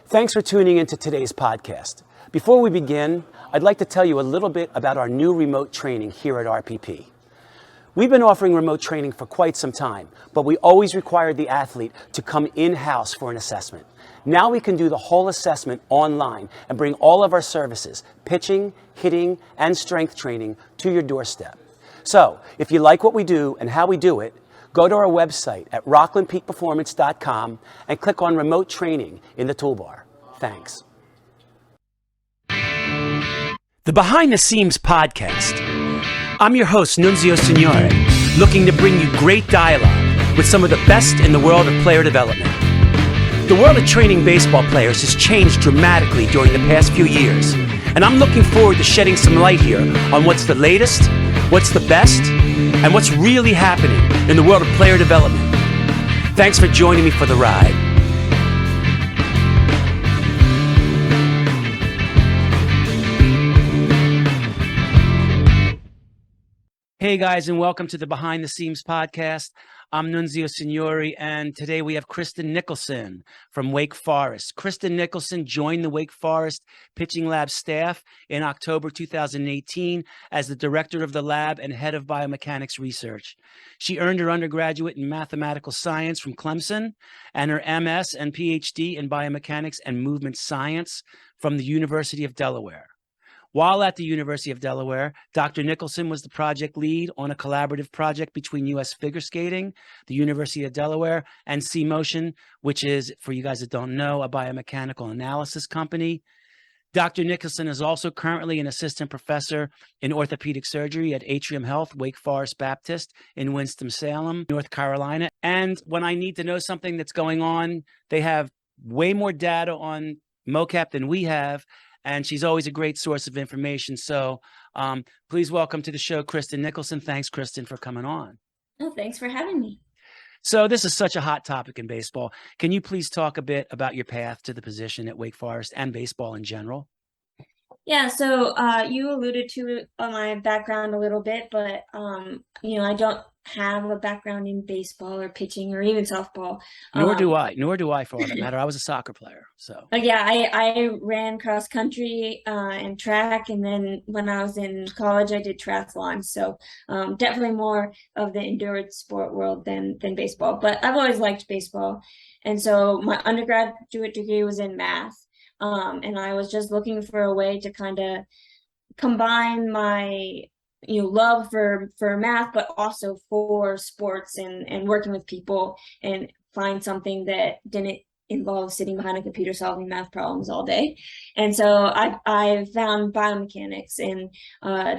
Thanks for tuning into today's podcast. Before we begin, I'd like to tell you a little bit about our new remote training here at RPP. We've been offering remote training for quite some time, but we always required the athlete to come in-house for an assessment. Now we can do the whole assessment online and bring all of our services, pitching, hitting, and strength training to your doorstep. So, if you like what we do and how we do it, go to our website at rocklandpeakperformance.com and click on Remote Training in the toolbar. Thanks. The Behind the Seams podcast. I'm your host, Nunzio Signore, looking to bring you great dialogue with some of the best in the world of player development. The world of training baseball players has changed dramatically during the past few years, and I'm looking forward to shedding some light here on what's the latest, what's the best, and what's really happening in the world of player development. Thanks for joining me for the ride. Hey guys, and welcome to the Behind the Seams podcast. I'm Nunzio Signore, and today we have Kristen Nicholson from Wake Forest. Kristen Nicholson joined the Wake Forest Pitching Lab staff in October 2018 as the director of the lab and head of biomechanics research. She earned her undergraduate in mathematical science from Clemson and her MS and PhD in biomechanics and movement science from the University of Delaware. While at the University of Delaware, Dr. Nicholson was the project lead on a collaborative project between U.S. Figure Skating, the University of Delaware, and C-Motion, which is, for you guys that don't know, a biomechanical analysis company. Dr. Nicholson is also currently an assistant professor in orthopedic surgery at Atrium Health, Wake Forest Baptist in Winston-Salem, North Carolina. And when I need to know something that's going on, they have way more data on mocap than we have. And she's always a great source of information. So please welcome to the show, Kristen Nicholson. Thanks, Kristen, for coming on. Oh, thanks for having me. So this is such a hot topic in baseball. Can you please talk a bit about your path to the position at Wake Forest and baseball in general? Yeah, so you alluded to my background a little bit, but I don't have a background in baseball or pitching or even softball. Nor do I, for all that matter. I was a soccer player. So yeah, I ran cross country and track, and then when I was in college, I did triathlon. So definitely more of the endurance sport world than baseball. But I've always liked baseball, and so my undergraduate degree was in math. And I was just looking for a way to kind of combine my love for math, but also for sports and working with people, and find something that didn't involve sitting behind a computer solving math problems all day. And so I found biomechanics and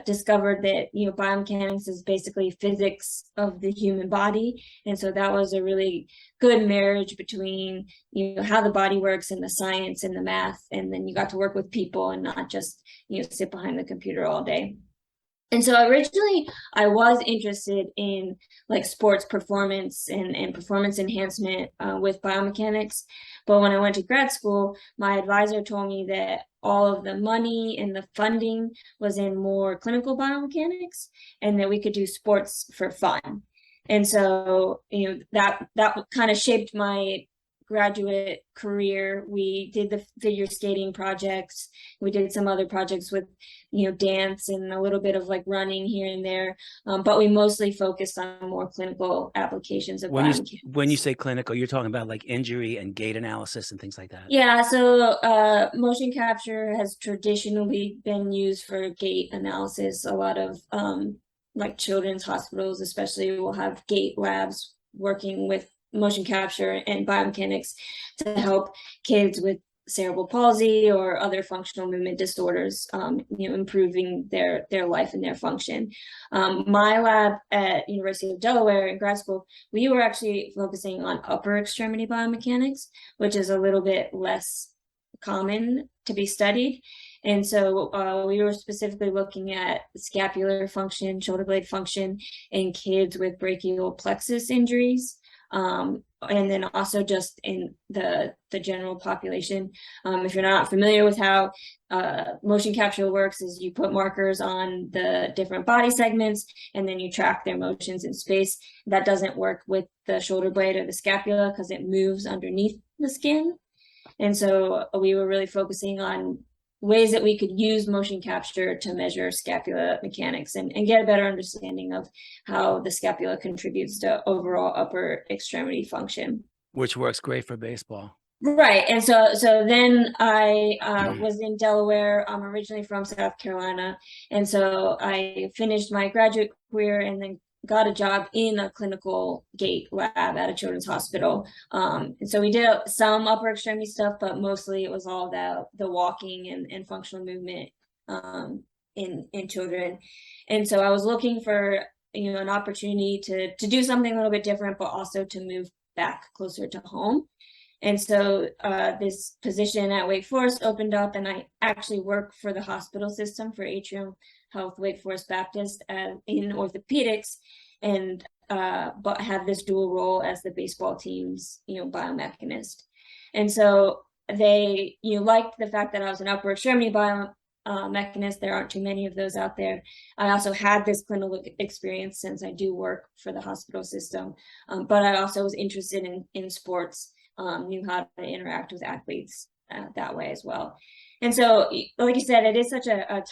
discovered that biomechanics is basically physics of the human body. And so that was a really good marriage between how the body works and the science and the math, and then you got to work with people and not just sit behind the computer all day. And so originally I was interested in like sports performance and performance enhancement with biomechanics. But when I went to grad school, my advisor told me that all of the money and the funding was in more clinical biomechanics, and that we could do sports for fun. And so, that kind of shaped my graduate career. We did the figure skating projects. We did some other projects with, dance and a little bit of like running here and there. But we mostly focused on more clinical applications of biomechanics. When you say clinical, you're talking about like injury and gait analysis and things like that. Yeah. So motion capture has traditionally been used for gait analysis. A lot of like children's hospitals, especially, will have gait labs working with motion capture and biomechanics to help kids with cerebral palsy or other functional movement disorders, improving their life and their function. My lab at University of Delaware in grad school, we were actually focusing on upper extremity biomechanics, which is a little bit less common to be studied. And so we were specifically looking at scapular function, shoulder blade function in kids with brachial plexus injuries. And then also just in the general population. If you're not familiar with how motion capture works, is you put markers on the different body segments and then you track their motions in space. That doesn't work with the shoulder blade or the scapula because it moves underneath the skin. And so we were really focusing on ways that we could use motion capture to measure scapula mechanics and get a better understanding of how the scapula contributes to overall upper extremity function. Which works great for baseball. Right. And so then I was in Delaware. I'm originally from South Carolina. And so I finished my graduate career and then got a job in a clinical gait lab at a children's hospital. And so we did some upper extremity stuff, but mostly it was all the walking and functional movement in children. And so I was looking for, an opportunity to do something a little bit different, but also to move back closer to home. And so this position at Wake Forest opened up, and I actually work for the hospital system for Atrium Health Wake Forest Baptist in orthopedics, and but have this dual role as the baseball team's biomechanist. And so they liked the fact that I was an upper extremity biomechanist. There aren't too many of those out there. I also had this clinical experience since I do work for the hospital system, but I also was interested in sports. Knew how to interact with athletes that way as well. And so, like you said, it is such a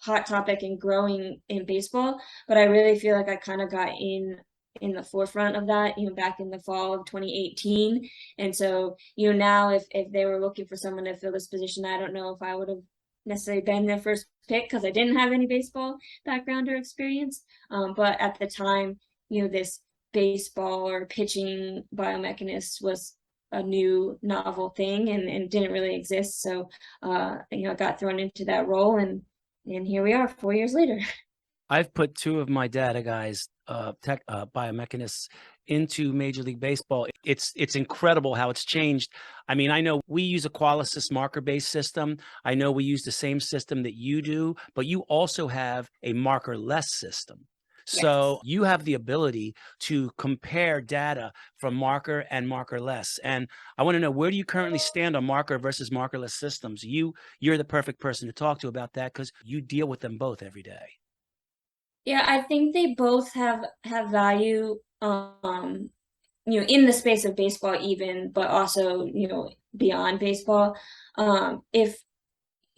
hot topic and growing in baseball, but I really feel like I kind of got in the forefront of that, back in the fall of 2018. And so, now if they were looking for someone to fill this position, I don't know if I would have necessarily been their first pick because I didn't have any baseball background or experience. But at the time, this baseball or pitching biomechanist was a new novel thing and didn't really exist. So, I got thrown into that role and here we are 4 years later. I've put two of my data guys, biomechanists, into Major League Baseball. It's incredible how it's changed. I mean, I know we use a Qualisys marker-based system. I know we use the same system that you do, but you also have a marker-less system. So you have the ability to compare data from marker and marker-less. And I want to know, where do you currently stand on marker versus markerless systems? You're the perfect person to talk to about that because you deal with them both every day. Yeah, I think they both have value, in the space of baseball even, but also, beyond baseball. If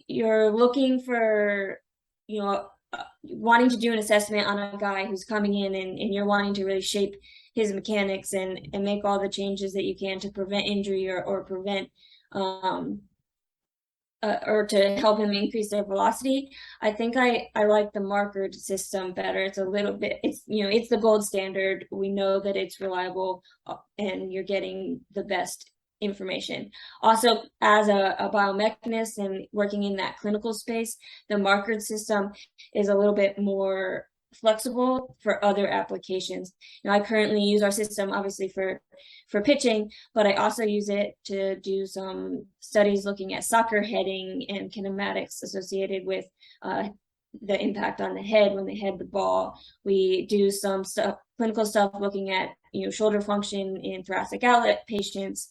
you're looking for, wanting to do an assessment on a guy who's coming in and you're wanting to really shape his mechanics and make all the changes that you can to prevent injury or prevent or to help him increase their velocity, I think I like the markered system better. It's a little bit, it's the gold standard. We know that it's reliable and you're getting the best information. Also, as a biomechanist and working in that clinical space, the markered system is a little bit more flexible for other applications. I currently use our system obviously for pitching, but I also use it to do some studies looking at soccer heading and kinematics associated with the impact on the head when they head the ball. We do some clinical stuff looking at shoulder function in thoracic outlet patients.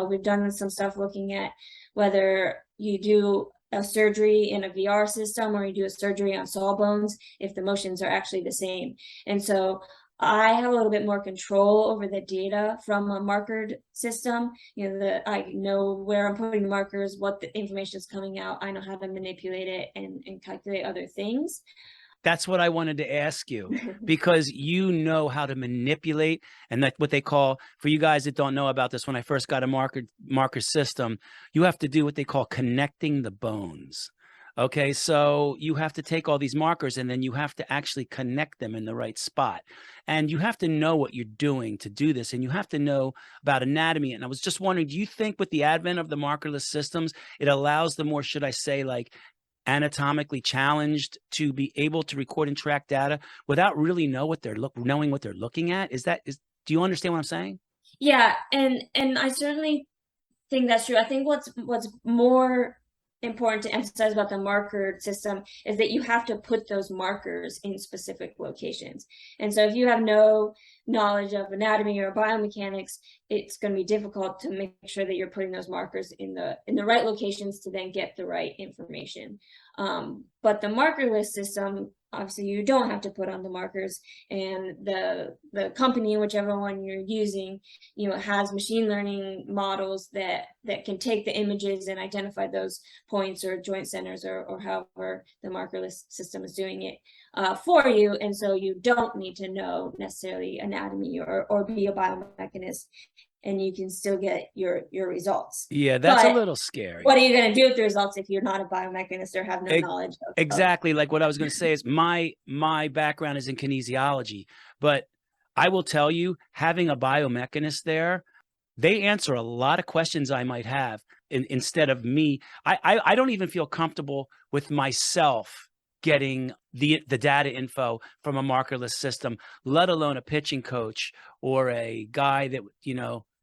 We've done some stuff looking at whether you do a surgery in a VR system or you do a surgery on saw bones, if the motions are actually the same. And so I have a little bit more control over the data from a markered system. I know where I'm putting the markers, what the information is coming out. I know how to manipulate it and calculate other things. That's what I wanted to ask you, because you know how to manipulate, and that's what they call, for you guys that don't know about this, when I first got a marker system, you have to do what they call connecting the bones. Okay, so you have to take all these markers and then you have to actually connect them in the right spot. And you have to know what you're doing to do this, and you have to know about anatomy. And I was just wondering, do you think with the advent of the markerless systems, it allows the more, should I say, like, anatomically challenged to be able to record and track data without really knowing what they're looking at? Do you understand what I'm saying? Yeah, and I certainly think that's true. I think what's more important to emphasize about the marker system is that you have to put those markers in specific locations. And so if you have no knowledge of anatomy or biomechanics, it's going to be difficult to make sure that you're putting those markers in the right locations to then get the right information. But the markerless system obviously you don't have to put on the markers, and the company, whichever one you're using, has machine learning models that can take the images and identify those points or joint centers, or however the markerless system is doing it for you. And so you don't need to know necessarily anatomy or be a biomechanist, and you can still get your results. Yeah, that's a But little scary. what are you going to do with the results if you're not a biomechanist or have no knowledge of Exactly. Like what I was going to say is my background is in kinesiology, but I will tell you, having a biomechanist there, they answer a lot of questions I might have instead of me. I don't even feel comfortable with myself getting the data info from a markerless system, let alone a pitching coach or a guy that,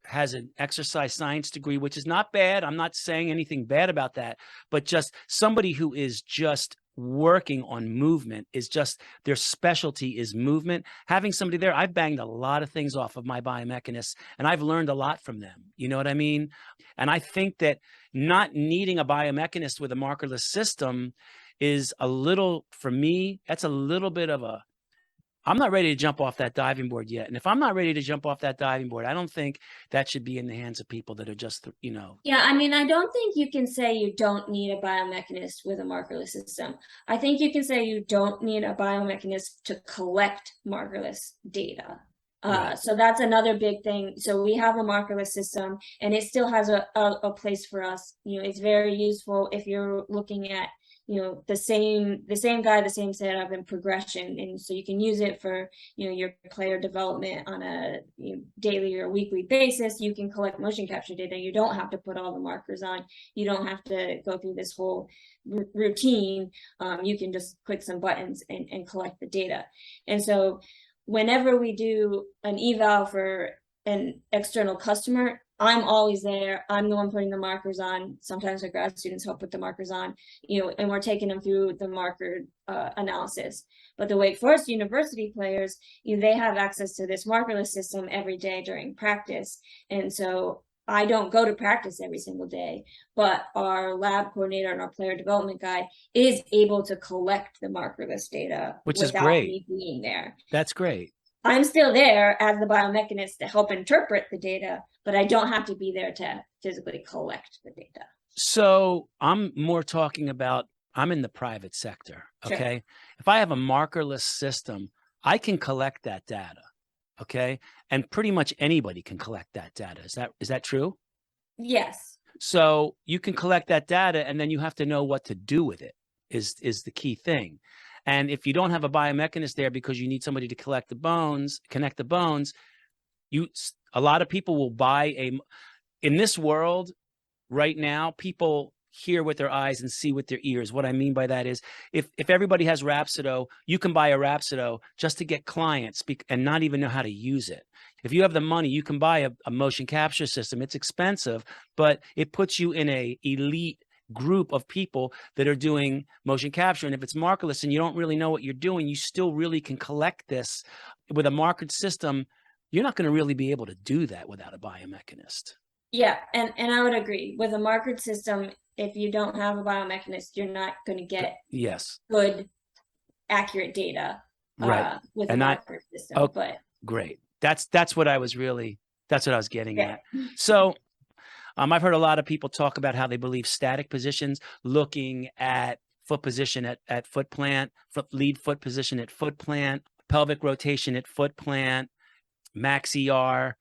has an exercise science degree, which is not bad. I'm not saying anything bad about that, but just somebody who is just working on movement, is just their specialty is movement. Having somebody there, I've banged a lot of things off of my biomechanists, and I've learned a lot from them. You know what I mean? And I think that not needing a biomechanist with a markerless system is a little, for me, that's a little bit of a, I'm not ready to jump off that diving board yet. And if I'm not ready to jump off that diving board, I don't think that should be in the hands of people that are just, Yeah, I mean, I don't think you can say you don't need a biomechanist with a markerless system. I think you can say you don't need a biomechanist to collect markerless data. Right. So that's another big thing. So we have a markerless system, and it still has a place for us. It's very useful if you're looking at the same guy, the same setup and progression, and so you can use it for your player development on a daily or weekly basis. You can collect motion capture data. You don't have to put all the markers on. You don't have to go through this whole routine. You can just click some buttons and collect the data. And so whenever we do an eval for an external customer, I'm always there. I'm the one putting the markers on. Sometimes our grad students help put the markers on, and we're taking them through the marker analysis. But the Wake Forest University players, they have access to this markerless system every day during practice. And so I don't go to practice every single day, but our lab coordinator and our player development guy is able to collect the markerless data, which is without great. me being there. That's great. I'm still there as the biomechanist to help interpret the data, but I don't have to be there to physically collect the data. So I'm more talking about, I'm in the private sector. Okay. Sure. If I have a markerless system, I can collect that data. Okay. And pretty much anybody can collect that data. Is that true? Yes. So you can collect that data, and then you have to know what to do with it is the key thing. And if you don't have a biomechanist there because you need somebody to connect the bones, a lot of people will buy in this world right now, people hear with their eyes and see with their ears. What I mean by that is if everybody has Rhapsody, you can buy a Rhapsody just to get clients and not even know how to use it. If you have the money, you can buy a motion capture system. It's expensive, but it puts you in a elite group of people that are doing motion capture. And if it's markerless and you don't really know what you're doing, you still really can collect this. With a markered system, you're not going to really be able to do that without a biomechanist. Yeah, and I would agree. With a markered system, if you don't have a biomechanist, you're not going to get good, accurate data with a markered system. But great. That's what I was getting at. So I've heard a lot of people talk about how they believe static positions, looking at foot position at foot plant, lead foot position at foot plant, pelvic rotation at foot plant, max ER.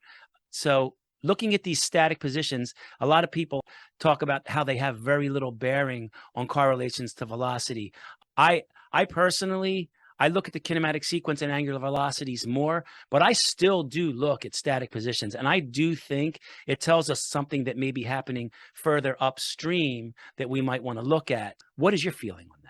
So looking at these static positions, a lot of people talk about how they have very little bearing on correlations to velocity. I personally, I look at the kinematic sequence and angular velocities more, but I still do look at static positions. And I do think it tells us something that may be happening further upstream that we might want to look at. What is your feeling on that?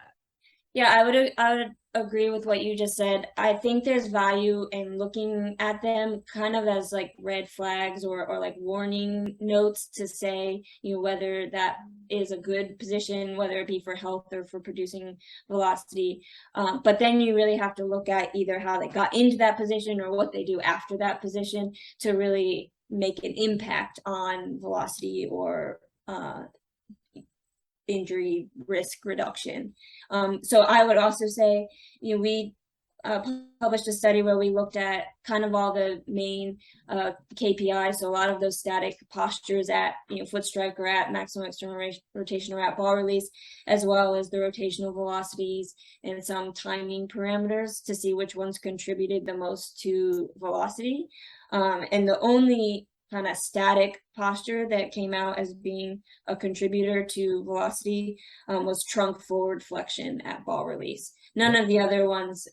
Yeah, I would agree with what you just said. I think there's value in looking at them kind of as like red flags or like warning notes to say, whether that is a good position, whether it be for health or for producing velocity. But then you really have to look at either how they got into that position or what they do after that position to really make an impact on velocity or injury risk reduction. So I would also say, we published a study where we looked at kind of all the main KPIs. So a lot of those static postures at foot strike or at maximum external rotation or at ball release, as well as the rotational velocities and some timing parameters to see which ones contributed the most to velocity. And the only kind of static posture that came out as being a contributor to velocity was trunk forward flexion at ball release. None of the other ones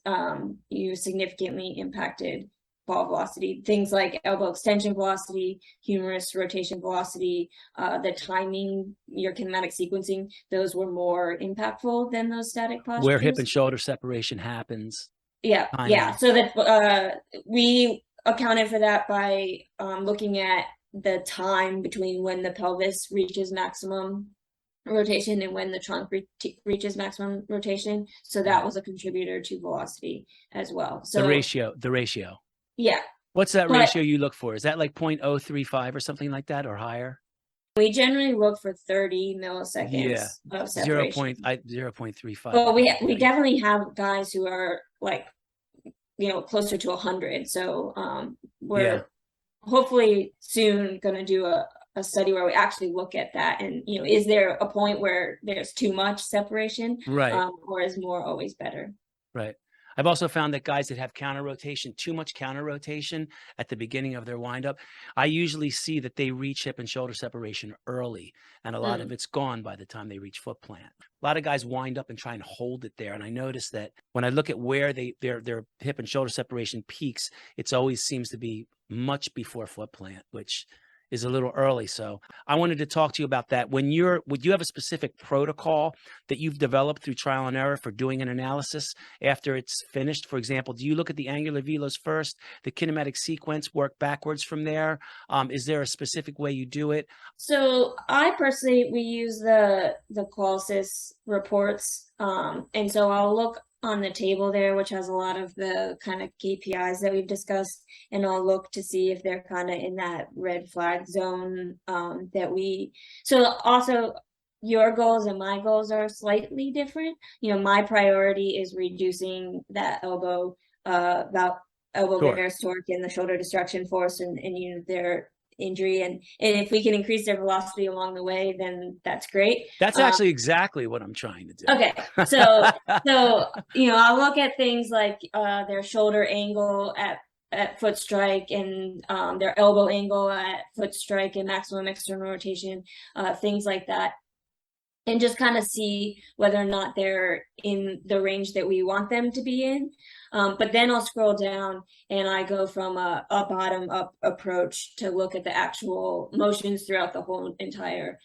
significantly impacted ball velocity. Things like elbow extension velocity, humerus rotation velocity, the timing, your kinematic sequencing, those were more impactful than those static postures. Where hip and shoulder separation happens. Yeah, yeah. So that we accounted for that by looking at the time between when the pelvis reaches maximum rotation and when the trunk reaches maximum rotation. So that was a contributor to velocity as well. So the ratio. Yeah. What's that ratio you look for? Is that like 0.035 or something like that, or higher? We generally look for 30 milliseconds of separation. 0.35. But we definitely have guys who are like, closer to 100. So we're hopefully soon going to do a study where we actually look at that and, is there a point where there's too much separation, right? Or is more always better? Right. I've also found that guys that have counter rotation, too much counter rotation at the beginning of their windup, I usually see that they reach hip and shoulder separation early, and a lot of it's gone by the time they reach foot plant. A lot of guys wind up and try and hold it there, and I notice that when I look at where their hip and shoulder separation peaks, it always seems to be much before foot plant, which is a little early. So I wanted to talk to you about that. Would you have a specific protocol that you've developed through trial and error for doing an analysis after it's finished? For example, do you look at the angular velos first, the kinematic sequence, work backwards from there? Is there a specific way you do it? So I personally, we use the Qualisys reports. And so I'll look on the table there, which has a lot of the kind of KPIs that we've discussed, and I'll look to see if they're kind of in that red flag zone so also your goals and my goals are slightly different. My priority is reducing that elbow varus torque and the shoulder distraction force and their injury, and if we can increase their velocity along the way, then that's great. That's actually exactly what I'm trying to do. Okay, so I'll look at things like their shoulder angle at foot strike and their elbow angle at foot strike and maximum external rotation, things like that, and just kind of see whether or not they're in the range that we want them to be in. But then I'll scroll down and I go from a bottom-up approach to look at the actual motions throughout the whole entire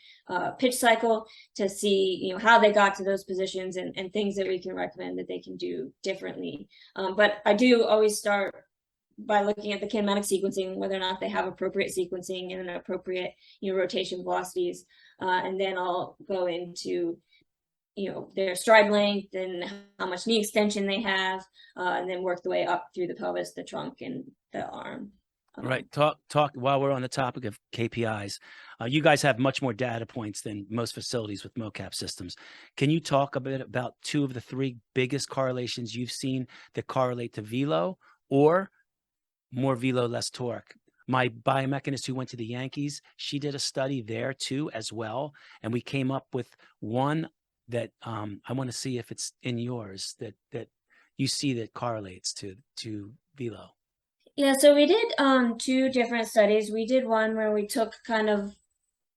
pitch cycle to see, how they got to those positions and things that we can recommend that they can do differently. But I do always start by looking at the kinematic sequencing, whether or not they have appropriate sequencing and appropriate, rotation velocities. And then I'll go into, their stride length and how much knee extension they have, and then work the way up through the pelvis, the trunk, and the arm. Right. Talk while we're on the topic of KPIs. You guys have much more data points than most facilities with mocap systems. Can you talk a bit about two of the three biggest correlations you've seen that correlate to velo, or more velo, less torque? My biomechanist who went to the Yankees, she did a study there too as well, and we came up with one that I want to see if it's in yours that you see that correlates to velo. Yeah, so we did two different studies. We did one where we took kind of,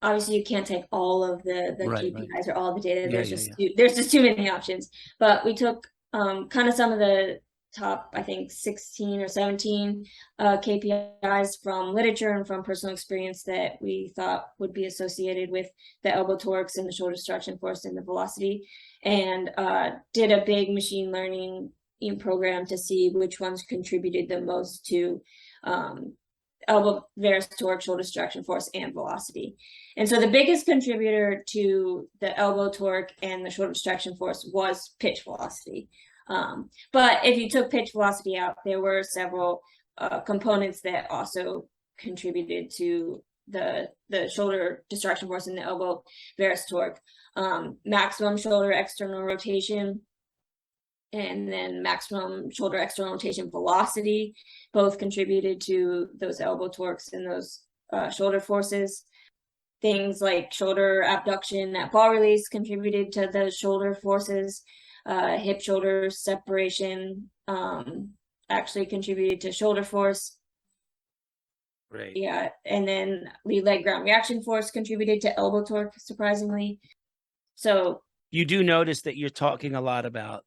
obviously you can't take all of the KPIs or all the data. There's just too many options. But we took kind of some of the top, I think 16 or 17 KPIs from literature and from personal experience that we thought would be associated with the elbow torques and the shoulder distraction force and the velocity, and did a big machine learning program to see which ones contributed the most to elbow varus torque, shoulder distraction force, and velocity. And so the biggest contributor to the elbow torque and the shoulder distraction force was pitch velocity. But if you took pitch velocity out, there were several components that also contributed to the shoulder distraction force and the elbow varus torque. Maximum shoulder external rotation and then maximum shoulder external rotation velocity both contributed to those elbow torques and those shoulder forces. Things like shoulder abduction at ball release contributed to the shoulder forces. Hip shoulder separation actually contributed to shoulder force. Right. Yeah, and then lead leg ground reaction force contributed to elbow torque, surprisingly. So You do notice that you're talking a lot about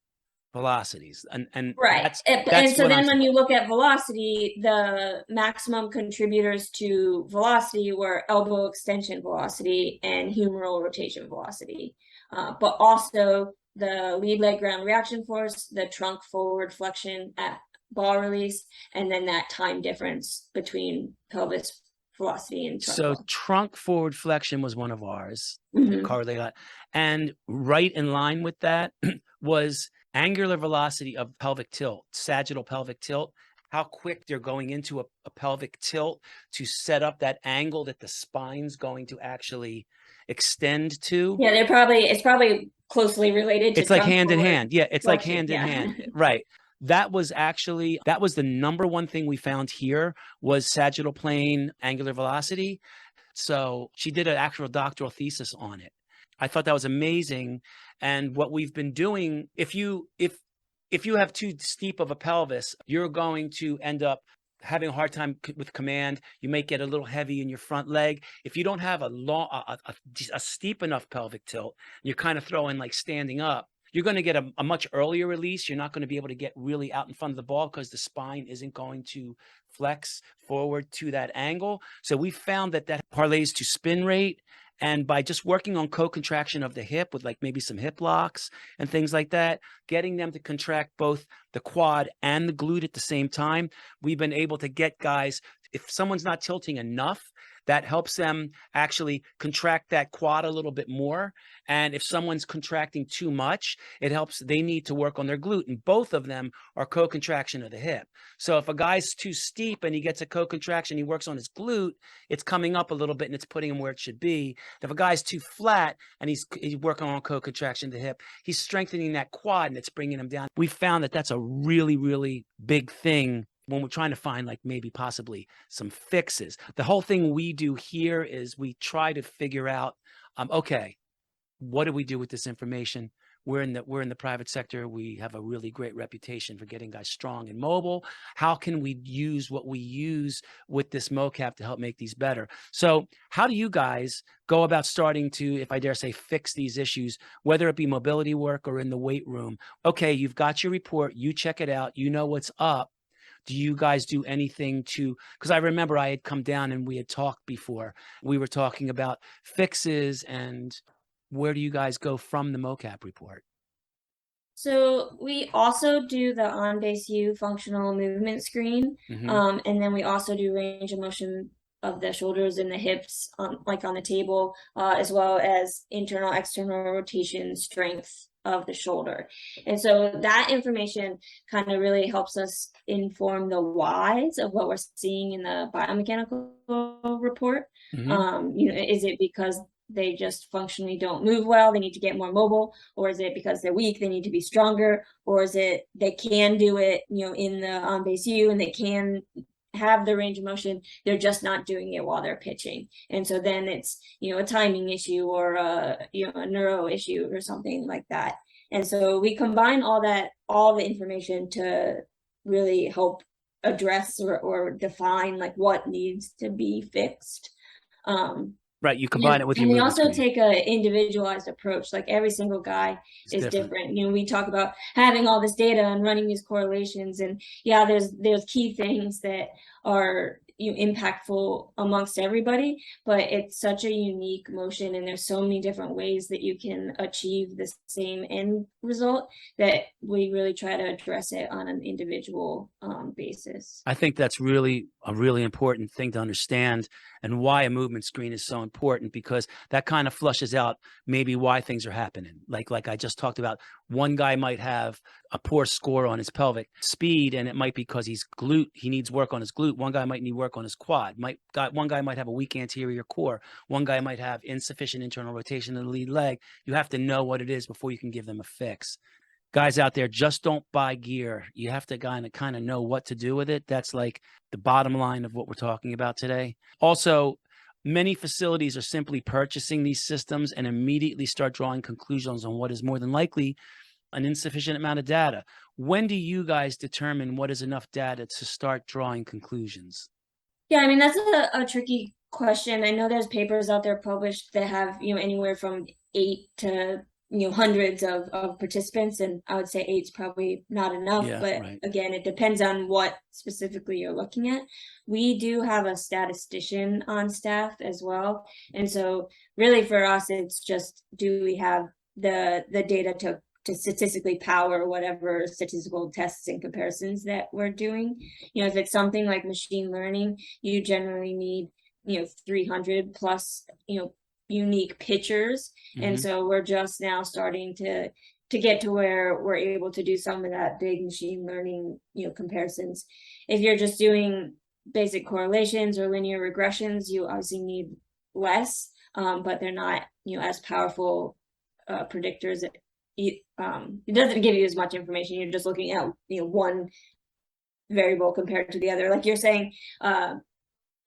velocities, and right. that's And so what then I'm when you look at velocity, the maximum contributors to velocity were elbow extension velocity and humeral rotation velocity, but also the lead leg ground reaction force, the trunk forward flexion at ball release, and then that time difference between pelvis velocity and trunk. So trunk forward flexion was one of ours, Mhm. correlate that. And right in line with that was angular velocity of pelvic tilt, sagittal pelvic tilt, how quick they're going into a pelvic tilt to set up that angle that the spine's going to actually extend to. Yeah, it's probably closely related to It's like trunk hand in forward hand. Yeah, it's like flexion. hand in Yeah. hand. Right. That was the number one thing we found here was sagittal plane angular velocity. So she did an actual doctoral thesis on it. I thought that was amazing. And what we've been doing, if you have too steep of a pelvis, you're going to end up having a hard time with command. You may get a little heavy in your front leg. If you don't have a steep enough pelvic tilt, you're kind of throwing like standing up, you're going to get a much earlier release. You're not going to be able to get really out in front of the ball because the spine isn't going to flex forward to that angle. So we found that parlays to spin rate. And by just working on co-contraction of the hip with like maybe some hip locks and things like that, getting them to contract both the quad and the glute at the same time, we've been able to get guys, if someone's not tilting enough, that helps them actually contract that quad a little bit more. And if someone's contracting too much, they need to work on their glute. And both of them are co-contraction of the hip. So if a guy's too steep and he gets a co-contraction, he works on his glute, it's coming up a little bit and it's putting him where it should be. If a guy's too flat and he's working on co-contraction of the hip, he's strengthening that quad and it's bringing him down. We found that that's a really, really big thing when we're trying to find like maybe possibly some fixes. The whole thing we do here is we try to figure out, okay, what do we do with this information? We're in the private sector. We have a really great reputation for getting guys strong and mobile. How can we use what we use with this mocap to help make these better? So how do you guys go about starting to, if I dare say, fix these issues, whether it be mobility work or in the weight room? Okay, you've got your report. You check it out. You know what's up. Do you guys do anything because I remember I had come down and we had talked before. We were talking about fixes and where do you guys go from the mocap report? So we also do the on-base U functional movement screen. Mm-hmm. And then we also do range of motion of the shoulders and the hips on the table, as well as internal, external rotation strength of the shoulder. And so that information kind of really helps us inform the whys of what we're seeing in the biomechanical report. Mm-hmm. Is it because they just functionally don't move well, they need to get more mobile, or is it because they're weak, they need to be stronger, or is it they can do it, in the on-base U and they can have the range of motion, they're just not doing it while they're pitching. And so then it's, a timing issue or a neuro issue or something like that. And so we combine all the information to really help address or define like what needs to be fixed. Right, you combine it with your And we movement also screen. take a individualized approach. Like every single guy is different. We talk about having all this data and running these correlations, and yeah, there's key things that are impactful amongst everybody, but it's such a unique motion and there's so many different ways that you can achieve the same end result that we really try to address it on an individual basis. I think that's really a really important thing to understand, and why a movement screen is so important, because that kind of flushes out maybe why things are happening. Like I just talked about, one guy might have a poor score on his pelvic speed, and it might be because he needs work on his glute. One guy might need work on his quad. One guy might have a weak anterior core. One guy might have insufficient internal rotation in the lead leg. You have to know what it is before you can give them a fix. Guys out there, just don't buy gear. You have to kind of know what to do with it. That's like the bottom line of what we're talking about today. Also, many facilities are simply purchasing these systems and immediately start drawing conclusions on what is more than likely an insufficient amount of data. When do you guys determine what is enough data to start drawing conclusions? Yeah, I mean, that's a tricky question. I know there's papers out there published that have, anywhere from 8 to, hundreds of participants, and I would say 8's probably not enough, Yeah, but right. again, it depends on what specifically you're looking at. We do have a statistician on staff as well, and so really for us, it's just, do we have the data to statistically power whatever statistical tests and comparisons that we're doing. If it's something like machine learning, you generally need 300 plus unique pictures, and so we're just now starting to get to where we're able to do some of that big machine learning comparisons. If you're just doing basic correlations or linear regressions, you obviously need less, but they're not as powerful predictors. It doesn't give you as much information. You're just looking at one variable compared to the other, like you're saying.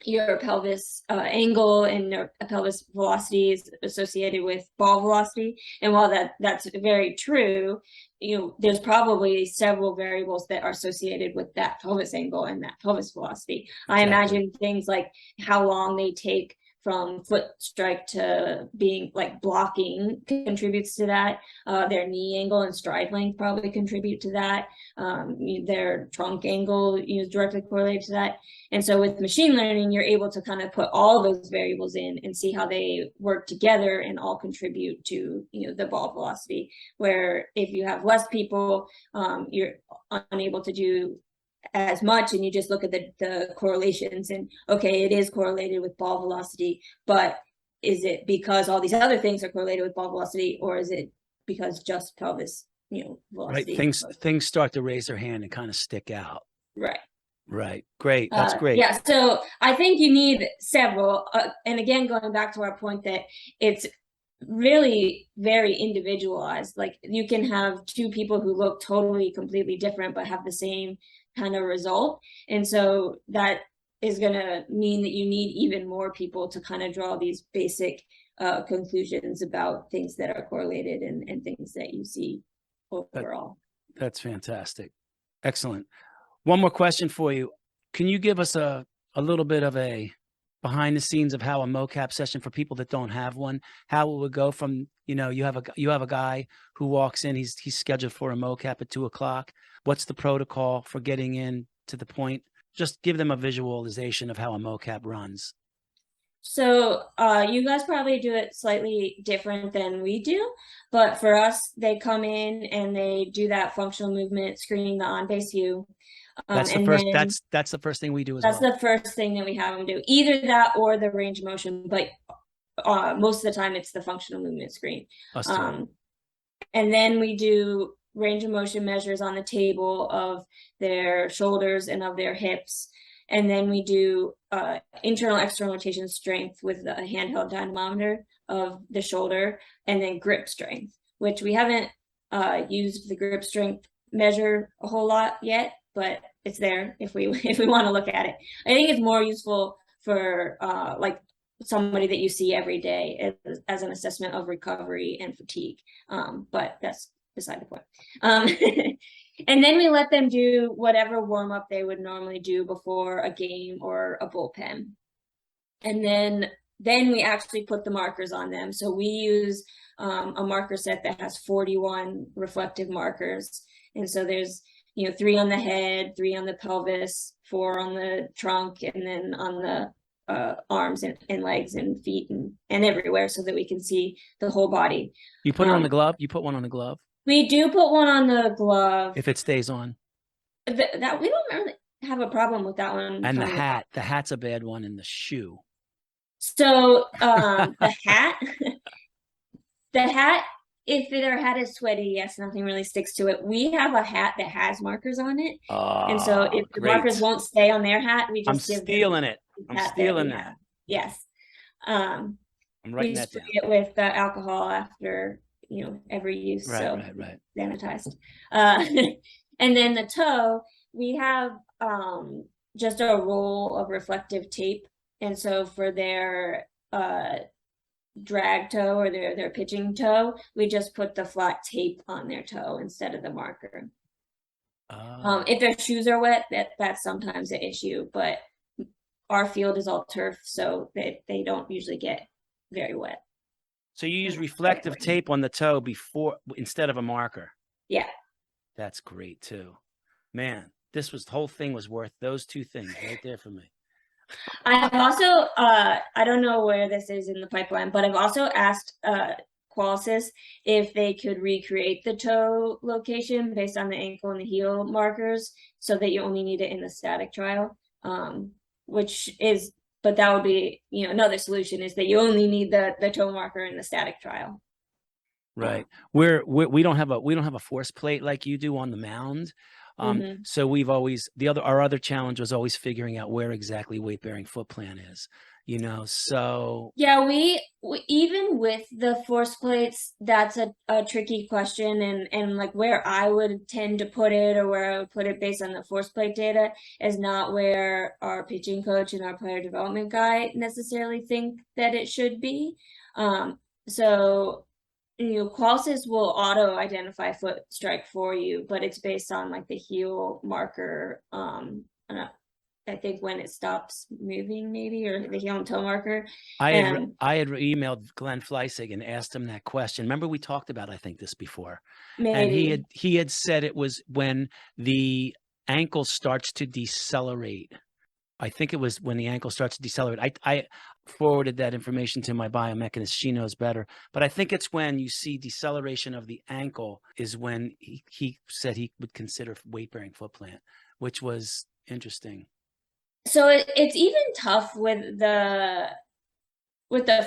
Your pelvis angle and your pelvis velocity is associated with ball velocity, and while that's very true, there's probably several variables that are associated with that pelvis angle and that pelvis velocity. Exactly. I imagine things like how long they take from foot strike to being like blocking contributes to that. Their knee angle and stride length probably contribute to that. Their trunk angle is directly correlated to that. And so with machine learning, you're able to kind of put all those variables in and see how they work together and all contribute to the ball velocity. Where if you have less people, you're unable to do as much, and you just look at the correlations, and okay, it is correlated with ball velocity, but is it because all these other things are correlated with ball velocity, or is it because just pelvis velocity? Right. Things start to raise their hand and kind of stick out. Right. Great. That's great. Yeah, so I think you need several, and again, going back to our point that it's really very individualized. Like you can have two people who look totally completely different but have the same kind of result, and so that is going to mean that you need even more people to kind of draw these basic conclusions about things that are correlated and things that you see overall. That's fantastic. Excellent. One more question for you. Can you give us a little bit of a behind the scenes of how a mocap session, for people that don't have one, how it would go from, you have a guy who walks in, he's scheduled for a mocap at 2:00. What's the protocol for getting in to the point? Just give them a visualization of how a mocap runs. So you guys probably do it slightly different than we do, but for us, they come in and they do that functional movement screening, the on-base view. That's the first. That's the first thing we do as well. That's the first thing that we have them do. Either that or the range of motion, but most of the time it's the functional movement screen. And then we do range of motion measures on the table of their shoulders and of their hips. And then we do internal external rotation strength with a handheld dynamometer of the shoulder, and then grip strength, which we haven't used the grip strength measure a whole lot yet, but it's there if we want to look at it. I think it's more useful for like somebody that you see every day as an assessment of recovery and fatigue. But that's beside the point. And then we let them do whatever warm-up they would normally do before a game or a bullpen. And then we actually put the markers on them. So we use a marker set that has 41 reflective markers. And so there's 3 on the head, 3 on the pelvis, 4 on the trunk, and then on the arms and legs and feet and everywhere, so that we can see the whole body. You put it on the glove? You put one on the glove? We do put one on the glove. If it stays on. That we don't really, have a problem with that one And coming up. the hat's a bad one, and the shoe. So the hat, the hat, if their hat is sweaty, yes, nothing really sticks to it. We have a hat that has markers on it. And so Oh, if the markers great. won't stay on their hat, we I'm just give them stealing it. the I'm hat that stealing we that. have. Yes. Um, I'm we writing that spray down. it with alcohol after, every use, Right, so right, right. sanitized. Uh, and then the toe, we have just a roll of reflective tape. And so for their drag toe or their pitching toe, we just put the flat tape on their toe instead of the marker. Oh. If their shoes are wet, that's sometimes an issue, but our field is all turf, so they don't usually get very wet. So you use reflective tape on the toe instead of a marker. Yeah. That's great too. Man, the whole thing was worth those two things right there for me. I've also I don't know where this is in the pipeline, but I've also asked Qualisys if they could recreate the toe location based on the ankle and the heel markers so that you only need it in the static trial. But that would be, another solution is that you only need the toe marker in the static trial. Right. We don't have a force plate like you do on the mound. So our other challenge was always figuring out where exactly weight bearing foot plant is, so. Yeah, we even with the force plates, that's a tricky question, and like where I would tend to put it or where I would put it based on the force plate data is not where our pitching coach and our player development guy necessarily think that it should be. So Qualisys will auto identify foot strike for you, but it's based on like the heel marker. I think when it stops moving, maybe, or the heel and toe marker. I had emailed Glenn Fleissig and asked him that question. Remember, we talked about, I think, this before, Maybe. and he had said it was when the ankle starts to decelerate. I think it was when the ankle starts to decelerate. I forwarded that information to my biomechanist. She knows better. But I think it's when you see deceleration of the ankle is when he said he would consider weight-bearing foot plant, which was interesting. So it's even tough with the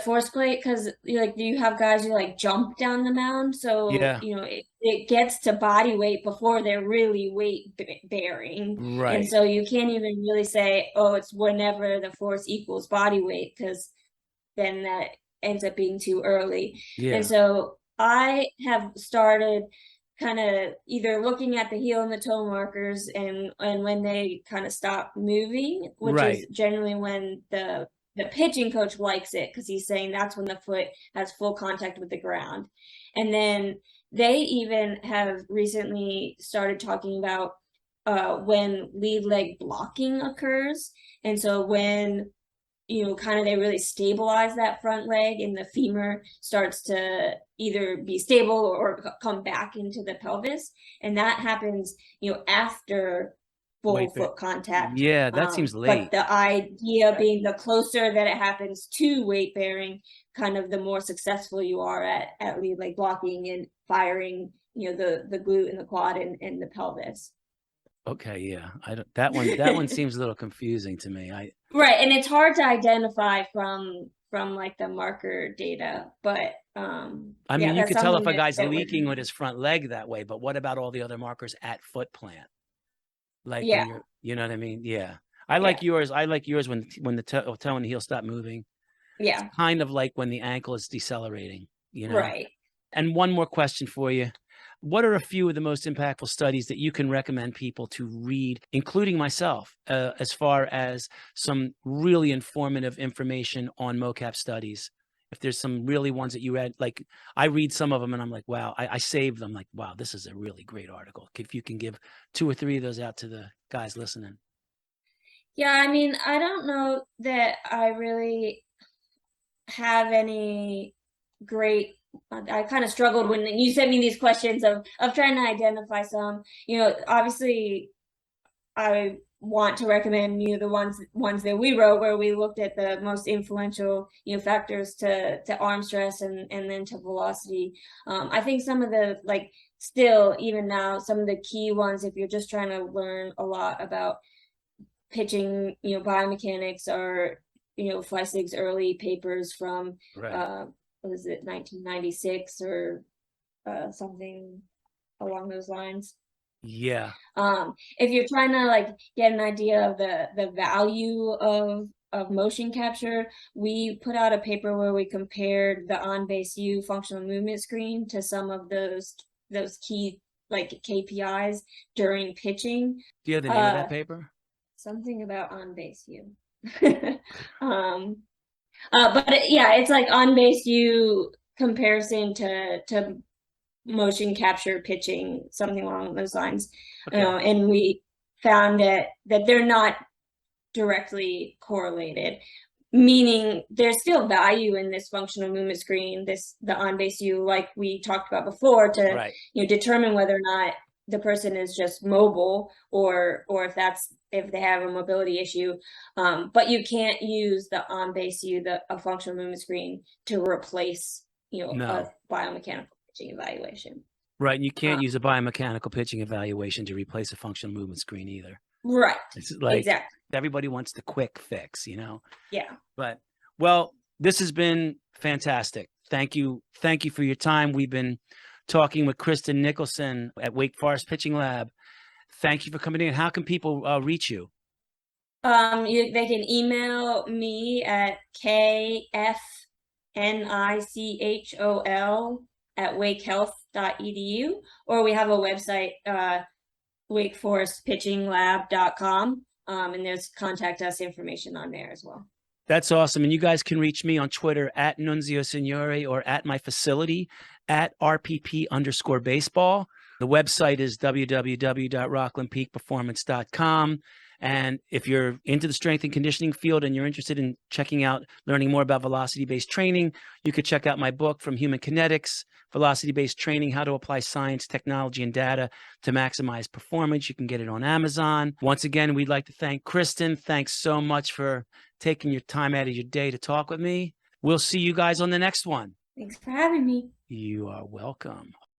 force plate because you have guys who like jump down the mound, so Yeah. it gets to body weight before they're really weight bearing, Right. and so you can't even really say, oh, it's whenever the force equals body weight, because then that ends up being too early. Yeah. And so I have started kind of either looking at the heel and the toe markers and when they kind of stop moving, which is generally when the pitching coach likes it, because he's saying that's when the foot has full contact with the ground. And then they even have recently started talking about when lead leg blocking occurs. And so when kind of they really stabilize that front leg and the femur starts to either be stable or come back into the pelvis. And that happens, after full foot contact. Yeah, that seems late. But the idea being the closer that it happens to weight bearing, kind of the more successful you are at lead leg blocking and firing, the glute and the quad and the pelvis. Okay, yeah. That one seems a little confusing to me. Right, and it's hard to identify from like the marker data, but I mean, you could tell if a guy's leaking with his front leg that way, but what about all the other markers at foot plant? Like, yeah, you know what I mean? Yeah. I like yours when the toe and the heel stop moving. Yeah. It's kind of like when the ankle is decelerating, Right. And one more question for you. What are a few of the most impactful studies that you can recommend people to read, including myself, as far as some really informative information on mocap studies? If there's some really ones that you read, like I read some of them and I'm like, wow, I save them like, wow, this is a really great article. If you can give 2 or 3 of those out to the guys listening. Yeah, I mean, I don't know that I really have any great. I kind of struggled when you sent me these questions of trying to identify some. Obviously, I want to recommend the ones that we wrote, where we looked at the most influential factors to arm stress and then to velocity. I think some of the still even now some of the key ones, if you're just trying to learn a lot about pitching, biomechanics or, Fleisig's early papers from, Right. what was it, 1996 or something along those lines. Yeah. If you're trying to like get an idea of the value of motion capture, we put out a paper where we compared the on-base U functional movement screen to some of those key like KPIs during pitching. Do you have the name of that paper? Something about on-base U. But yeah, it's like on-base U comparison to motion capture pitching, something along those lines. Okay. And we found that they're not directly correlated, meaning there's still value in this functional movement screen, the on-base U, like we talked about before, to Right. Determine whether or not the person is just mobile or if they have a mobility issue. But you can't use the on-base U, a functional movement screen, to replace No. a biomechanical pitching evaluation. Right. And you can't use a biomechanical pitching evaluation to replace a functional movement screen either. Right. It's like Exactly. everybody wants the quick fix, Yeah. But well, this has been fantastic. Thank you. Thank you for your time. We've been talking with Kristen Nicholson at Wake Forest Pitching Lab. Thank you for coming in. How can people reach you? They can email me at kfnichol@wakehealth.edu, or we have a website, wakeforestpitchinglab.com, and there's contact us information on there as well. That's awesome. And you guys can reach me on Twitter at Nunzio Signore or at my facility at RPP_baseball. The website is www.rocklandpeakperformance.com. And if you're into the strength and conditioning field and you're interested in learning more about velocity-based training, you could check out my book, From Human Kinetics, Velocity-Based Training, How to Apply Science, Technology, and Data to Maximize Performance. You can get it on Amazon. Once again, we'd like to thank Kristen. Thanks so much for taking your time out of your day to talk with me. We'll see you guys on the next one. Thanks for having me. You are welcome.